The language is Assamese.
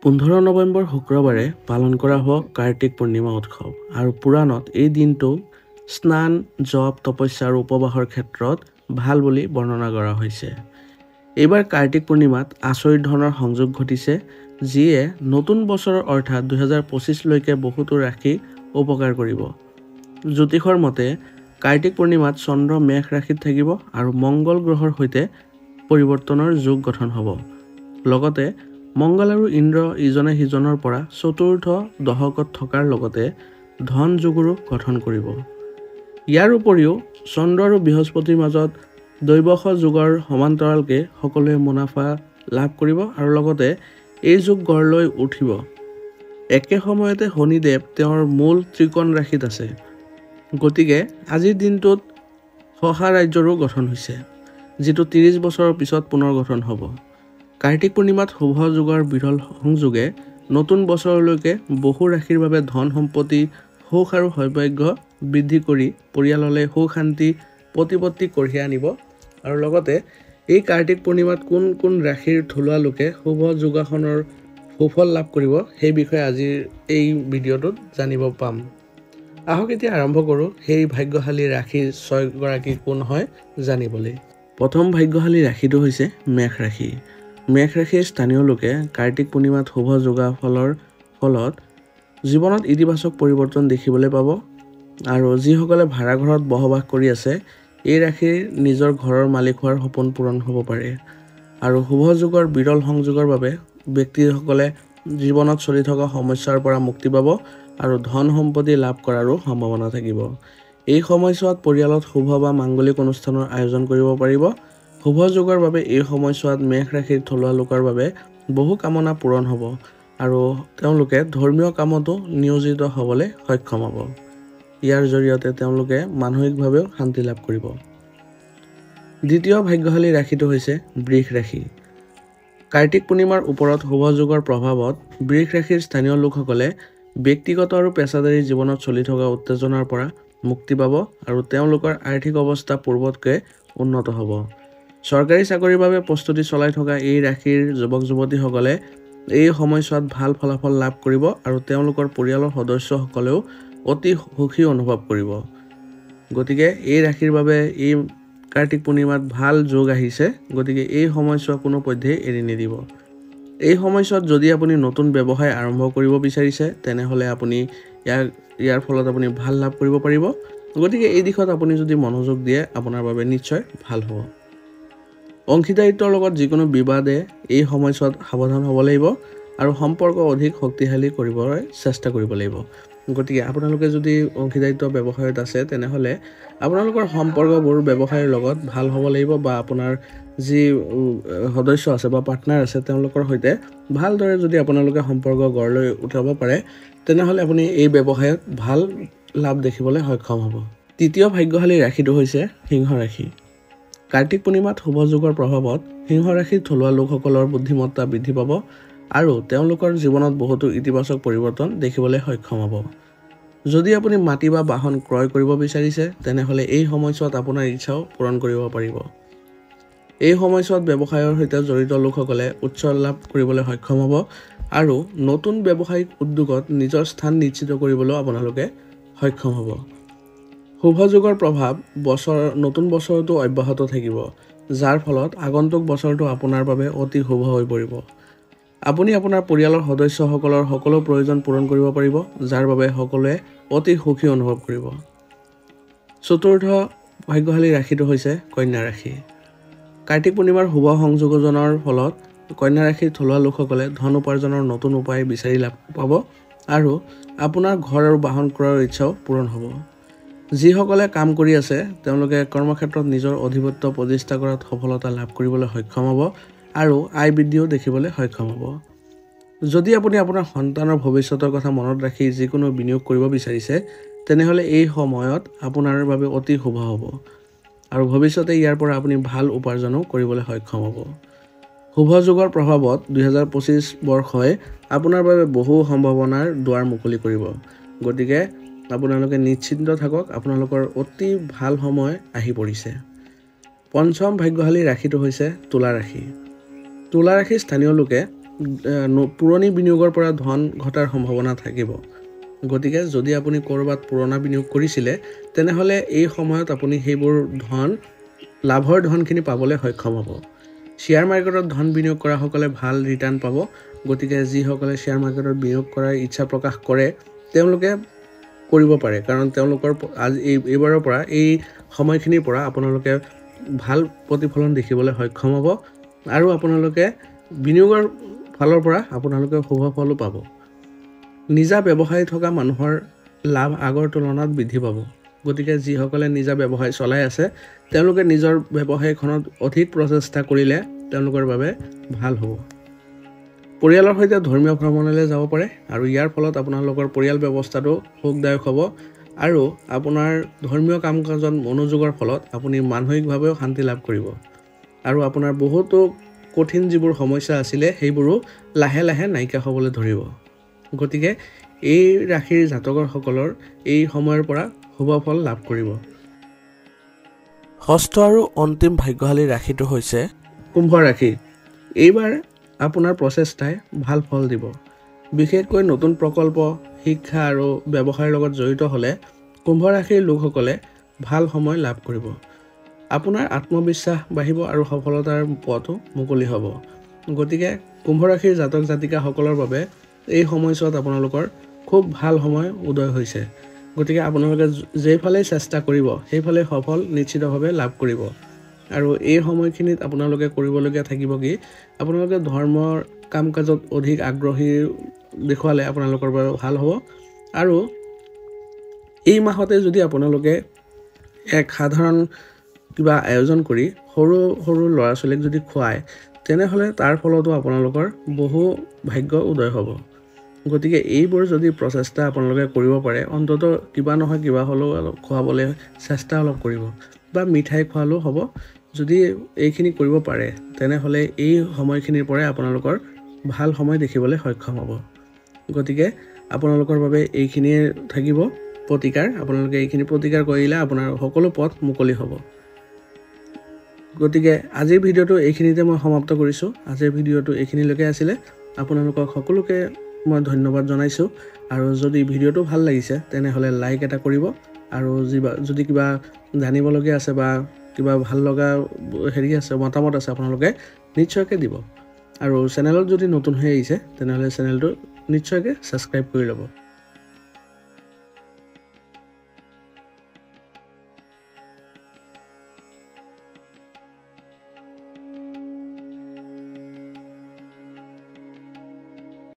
15 নৱেম্বৰ শুক্ৰবাৰে পালন কৰা হ'ব কাৰ্তিক পূৰ্ণিমা উৎসৱ আৰু পুৰাণত এই দিনটো স্নান, জপ, তপস্যা আৰু উপবাসৰ ক্ষেত্ৰত ভাল বুলি বৰ্ণনা কৰা হৈছে। এইবাৰ কাৰ্তিক পূৰ্ণিমাত আচৰিত ধৰণৰ সংযোগ ঘটিছে, যিয়ে নতুন বছৰৰ অৰ্থাৎ 2025 লৈকে বহুতো ৰাশি উপকাৰ কৰিব। জ্যোতিষৰ মতে কাৰ্তিক পূৰ্ণিমাত চন্দ্ৰ মেঘ ৰাশিত থাকিব আৰু মংগল গ্ৰহৰ সৈতে পৰিৱৰ্তনৰ যোগ গঠন হ'ব। লগতে মংগল আৰু ইন্দ্ৰ ইজনে সিজনৰ পৰা চতুৰ্থ দশকত থকাৰ লগতে ধন যোগৰো গঠন কৰিব। ইয়াৰ উপৰিও চন্দ্ৰ আৰু বৃহস্পতিৰ মাজত দৈবশ যুগৰ সমান্তৰালকে সকলোৱে মুনাফা লাভ কৰিব আৰু লগতে এই যুগ গঢ় লৈ উঠিব। একে সময়তে শনিদেৱ তেওঁৰ মূল ত্ৰিকোণ ৰাশিত আছে। গতিকে আজিৰ দিনটোত সহা ৰাজ্যৰো গঠন হৈছে, যিটো 30 বছৰৰ পিছত পুনৰ গঠন হ'ব। কাৰ্তিক পূৰ্ণিমাত শুভ যুগৰ বিৰল সংযোগে নতুন বছৰলৈকে বহু ৰাশিৰ বাবে ধন সম্পত্তি, সুখ আৰু সৌভাগ্য বৃদ্ধি কৰি পৰিয়াললৈ সুখ শান্তি প্ৰতিপত্তি কঢ়িয়াই আনিব। আৰু লগতে এই কাৰ্তিক পূৰ্ণিমাত কোন কোন ৰাশিৰ থলুৱা লোকে শুভ যোগাসনৰ সুফল লাভ কৰিব সেই বিষয়ে আজিৰ এই ভিডিঅ'টোত জানিব পাম। আহক এতিয়া আৰম্ভ কৰোঁ সেই ভাগ্যশালী ৰাশিৰ 6 গৰাকী কোন হয় জানিবলৈ। প্ৰথম ভাগ্যশালী ৰাশিটো হৈছে মেঘ ৰাশি। মেঘ ৰাশিৰ স্থানীয় লোকে কাৰ্তিক পূৰ্ণিমাত শুভ যোগাফলৰ ফলত জীৱনত ইতিবাচক পৰিৱৰ্তন দেখিবলৈ পাব। আৰু যিসকলে ভাড়া ঘৰত বসবাস কৰি আছে, এই ৰাশিৰ নিজৰ ঘৰৰ মালিক হোৱাৰ সপোন পূৰণ হ'ব পাৰে। আৰু শুভ যুগৰ বিৰল সংযোগৰ বাবে ব্যক্তিসকলে জীৱনত চলি থকা সমস্যাৰ পৰা মুক্তি পাব আৰু ধন সম্পত্তি লাভ কৰাৰো সম্ভাৱনা থাকিব। এই সময়ছোৱাত পৰিয়ালত শুভ বা মাংগলিক অনুষ্ঠানৰ আয়োজন কৰিব পাৰিব। শুভ যুগৰ বাবে এই সময়ছোৱাত মেঘ ৰাশিৰ থলুৱা লোকৰ বাবে বহু কামনা পূৰণ হ'ব আৰু তেওঁলোকে ধৰ্মীয় কামতো নিয়োজিত হ'বলৈ সক্ষম হ'ব। ইয়াৰ জৰিয়তে তেওঁলোকে মানসিকভাৱেও শান্তি লাভ কৰিব। দ্বিতীয় ভাগ্যশালী ৰাশিটো হৈছে বৃষ ৰাশি। কাৰ্তিক পূৰ্ণিমাৰ ওপৰত শুভ যুগৰ প্ৰভাৱত বৃষ ৰাশিৰ স্থানীয় লোকসকলে ব্যক্তিগত আৰু পেছাদাৰী জীৱনত চলি থকা উত্তেজনাৰ পৰা মুক্তি পাব আৰু তেওঁলোকৰ আৰ্থিক অৱস্থা পূৰ্বতকৈ উন্নত হ'ব। চৰকাৰী চাকৰিৰ বাবে প্ৰস্তুতি চলাই থকা এই ৰাশিৰ যুৱক যুৱতীসকলে এই সময়ছোৱাত ভাল ফলাফল লাভ কৰিব আৰু তেওঁলোকৰ পৰিয়ালৰ সদস্যসকলেও অতি সুখী অনুভৱ কৰিব। গতিকে এই ৰাশিৰ বাবে এই কাৰ্তিক পূৰ্ণিমাত ভাল যোগ আহিছে। গতিকে এই সময়ছোৱা কোনো পধ্যেই এৰি নিদিব। এই সময়ছোৱাত যদি আপুনি নতুন ব্যৱসায় আৰম্ভ কৰিব বিচাৰিছে, তেনেহ'লে আপুনি ইয়াৰ ফলত আপুনি ভাল লাভ কৰিব পাৰিব। গতিকে এই দিশত আপুনি যদি মনোযোগ দিয়ে, আপোনাৰ বাবে নিশ্চয় ভাল হ'ব। অংশীদাৰিত্বৰ লগত যিকোনো বিবাদে এই সময়ছোৱাত সাৱধান হ'ব লাগিব আৰু সম্পৰ্ক অধিক শক্তিশালী কৰিবলৈ চেষ্টা কৰিব লাগিব। গতিকে আপোনালোকে যদি অংশীদাৰিত্ব ব্যৱসায়ত আছে, তেনেহ'লে আপোনালোকৰ সম্পৰ্কবোৰ ব্যৱসায়ৰ লগত ভাল হ'ব লাগিব বা আপোনাৰ যি সদস্য আছে বা পাৰ্টনাৰ আছে, তেওঁলোকৰ সৈতে ভালদৰে যদি আপোনালোকে সম্পৰ্ক গঢ় লৈ উঠাব পাৰে, তেনেহ'লে আপুনি এই ব্যৱসায়ত ভাল লাভ দেখিবলৈ সক্ষম হ'ব। তৃতীয় ভাগ্যশালী ৰাশিটো হৈছে সিংহ ৰাশি। কাৰ্তিক পূৰ্ণিমাত শুভ যুগৰ প্ৰভাৱত সিংহ ৰাশিৰ থলুৱা লোকসকলৰ বুদ্ধিমত্তা বৃদ্ধি পাব আৰু তেওঁলোকৰ জীৱনত বহুতো ইতিবাচক পৰিৱৰ্তন দেখিবলৈ সক্ষম হ'ব। যদি আপুনি মাটি বা বাহন ক্ৰয় কৰিব বিচাৰিছে, তেনেহ'লে এই সময়ছোৱাত আপোনাৰ ইচ্ছাও পূৰণ কৰিব পাৰিব। এই সময়ছোৱাত ব্যৱসায়ৰ সৈতে জড়িত লোকসকলে উচ্চ লাভ কৰিবলৈ সক্ষম হ'ব আৰু নতুন ব্যৱসায়িক উদ্যোগত নিজৰ স্থান নিশ্চিত কৰিবলৈও আপোনালোকে সক্ষম হ'ব। শুভ যুগৰ প্ৰভাৱ নতুন বছৰতো অব্যাহত থাকিব, যাৰ ফলত আগন্তুক বছৰটো আপোনাৰ বাবে অতি শুভ হৈ পৰিব। আপুনি আপোনাৰ পৰিয়ালৰ সদস্যসকলৰ সকলো প্ৰয়োজন পূৰণ কৰিব পাৰিব, যাৰ বাবে সকলোৱে অতি সুখী অনুভৱ কৰিব। চতুৰ্থ ভাগ্যশালী ৰাশিটো হৈছে কন্যা ৰাশি। কাৰ্তিক পূৰ্ণিমাৰ শুভ সংযোজনৰ ফলত কন্যা ৰাশিৰ থলুৱা লোকসকলে ধন উপাৰ্জনৰ নতুন উপায় বিচাৰি লাভ পাব আৰু আপোনাৰ ঘৰ আৰু বাহন ক্ৰয়ৰ ইচ্ছাও পূৰণ হ'ব। যিসকলে কাম কৰি আছে, তেওঁলোকে কৰ্মক্ষেত্ৰত নিজৰ আধিপত্য প্ৰতিষ্ঠা কৰাত সফলতা লাভ কৰিবলৈ সক্ষম হ'ব আৰু আয় বৃদ্ধিও দেখিবলৈ সক্ষম হ'ব। যদি আপুনি আপোনাৰ সন্তানৰ ভৱিষ্যতৰ কথা মনত ৰাখি যিকোনো বিনিয়োগ কৰিব বিচাৰিছে, তেনেহ'লে এই সময়ত আপোনাৰ বাবে অতি শুভ হ'ব আৰু ভৱিষ্যতে ইয়াৰ পৰা আপুনি ভাল উপাৰ্জনো কৰিবলৈ সক্ষম হ'ব। শুভ যুগৰ প্ৰভাৱত 2025 বৰ্ষই আপোনাৰ বাবে বহু সম্ভাৱনাৰ দুৱাৰ মুকলি কৰিব। গতিকে আপোনালোকে নিশ্চিন্ত থাকক, আপোনালোকৰ অতি ভাল সময় আহি পৰিছে। পঞ্চম ভাগ্যশালী ৰাশিটো হৈছে তুলা ৰাশি। তুলা ৰাশিৰ স্থানীয় লোকে পুৰণি বিনিয়োগৰ পৰা ধন ঘটাৰ সম্ভাৱনা থাকিব। গতিকে যদি আপুনি ক'ৰবাত পুৰণা বিনিয়োগ কৰিছিলে তেনেহ'লে এই সময়ত আপুনি সেইবোৰ লাভৰ ধনখিনি পাবলৈ সক্ষম হ'ব। শ্বেয়াৰ মাৰ্কেটত ধন বিনিয়োগ কৰাসকলে ভাল ৰিটাৰ্ণ পাব। গতিকে যিসকলে শ্বেয়াৰ মাৰ্কেটত বিনিয়োগ কৰাৰ ইচ্ছা প্ৰকাশ কৰে তেওঁলোকে কৰিব পাৰে, কাৰণ তেওঁলোকৰ এইবাৰৰ পৰা এই সময়খিনিৰ পৰা আপোনালোকে ভাল প্ৰতিফলন দেখিবলৈ সক্ষম হ'ব আৰু আপোনালোকে বিনিয়োগৰ ফালৰ পৰা আপোনালোকে শুভ ফলো পাব। নিজা ব্যৱসায় থকা মানুহৰ লাভ আগৰ তুলনাত বৃদ্ধি পাব। গতিকে যিসকলে নিজা ব্যৱসায় চলাই আছে তেওঁলোকে নিজৰ ব্যৱসায়খনত অধিক প্ৰচেষ্টা কৰিলে তেওঁলোকৰ বাবে ভাল হ'ব। পৰিয়ালৰ সৈতে ধৰ্মীয় ভ্ৰমণলৈ যাব পাৰে আৰু ইয়াৰ ফলত আপোনালোকৰ পৰিয়াল ব্যৱস্থাটো সুখদায়ক হ'ব আৰু আপোনাৰ ধৰ্মীয় কাম কাজত মনোযোগৰ ফলত আপুনি মানসিকভাৱেও শান্তি লাভ কৰিব আৰু আপোনাৰ বহুতো কঠিন যিবোৰ সমস্যা আছিলে সেইবোৰো লাহে লাহে নাইকিয়া হ'বলৈ ধৰিব। গতিকে এই ৰাশিৰ জাতকসকলৰ এই সময়ৰ পৰা শুভ ফল লাভ কৰিব। ষষ্ঠ আৰু অন্তিম ভাগ্যশালী ৰাশিটো হৈছে কুম্ভ ৰাশি। এইবাৰ আপোনাৰ প্ৰচেষ্টাই ভাল ফল দিব। বিশেষকৈ নতুন প্ৰকল্প, শিক্ষা আৰু ব্যৱসায়ৰ লগত জড়িত হ'লে কুম্ভ ৰাশিৰ লোকসকলে ভাল সময় লাভ কৰিব। আপোনাৰ আত্মবিশ্বাস বাঢ়িব আৰু সফলতাৰ পথো মুকলি হ'ব। গতিকে কুম্ভ ৰাশিৰ জাতক জাতিকাসকলৰ বাবে এই সময়ছোৱাত আপোনালোকৰ খুব ভাল সময় উদয় হৈছে। গতিকে আপোনালোকে যেইফালেই চেষ্টা কৰিব সেইফালে সফল নিশ্চিতভাৱে লাভ কৰিব। আৰু এই সময়খিনিত আপোনালোকে কৰিবলগীয়া থাকিব কি, আপোনালোকে ধৰ্মৰ কাম কাজত অধিক আগ্ৰহী দেখুৱালে আপোনালোকৰ বাবে ভাল হ'ব। আৰু এই মাহতে যদি আপোনালোকে এক সাধাৰণ কিবা আয়োজন কৰি সৰু সৰু ল'ৰা ছোৱালীক যদি খুৱায় তেনেহ'লে তাৰ ফলতো আপোনালোকৰ বহু ভাগ্য উদয় হ'ব। গতিকে এইবোৰ যদি প্ৰচেষ্টা আপোনালোকে কৰিব পাৰে, অন্ততঃ কিবা নহয় কিবা হ'লেও অলপ খুৱাবলৈ চেষ্টা অলপ কৰিব বা মিঠাই খোৱালেও হ'ব। যদি এইখিনি কৰিব পাৰে তেনেহ'লে এই সময়খিনিৰ পৰাই আপোনালোকৰ ভাল সময় দেখিবলৈ সক্ষম হ'ব। গতিকে আপোনালোকৰ বাবে এইখিনিয়ে থাকিব প্ৰতিকাৰ। আপোনালোকে এইখিনি প্ৰতিকাৰ কৰিলে আপোনাৰ সকলো পথ মুকলি হ'ব। গতিকে আজিৰ ভিডিঅ'টো এইখিনিতে মই সমাপ্ত কৰিছোঁ। আজিৰ ভিডিঅ'টো এইখিনিলৈকে আছিলে। আপোনালোকক সকলোকে মই ধন্যবাদ জনাইছোঁ। আৰু যদি ভিডিঅ'টো ভাল লাগিছে তেনেহ'লে লাইক এটা কৰিব আৰু যদি কিবা জানিবলগীয়া আছে বা কিবা ভাল লগা আছে, মতামত আছে, আপোনালোকে নিশ্চয়কৈ দিব। আৰু চেনেলত যদি নতুন হৈ আহিছে তেনেহ'লে চেনেলটো নিশ্চয়কৈ ছাবস্ক্ৰাইব কৰি ল'ব।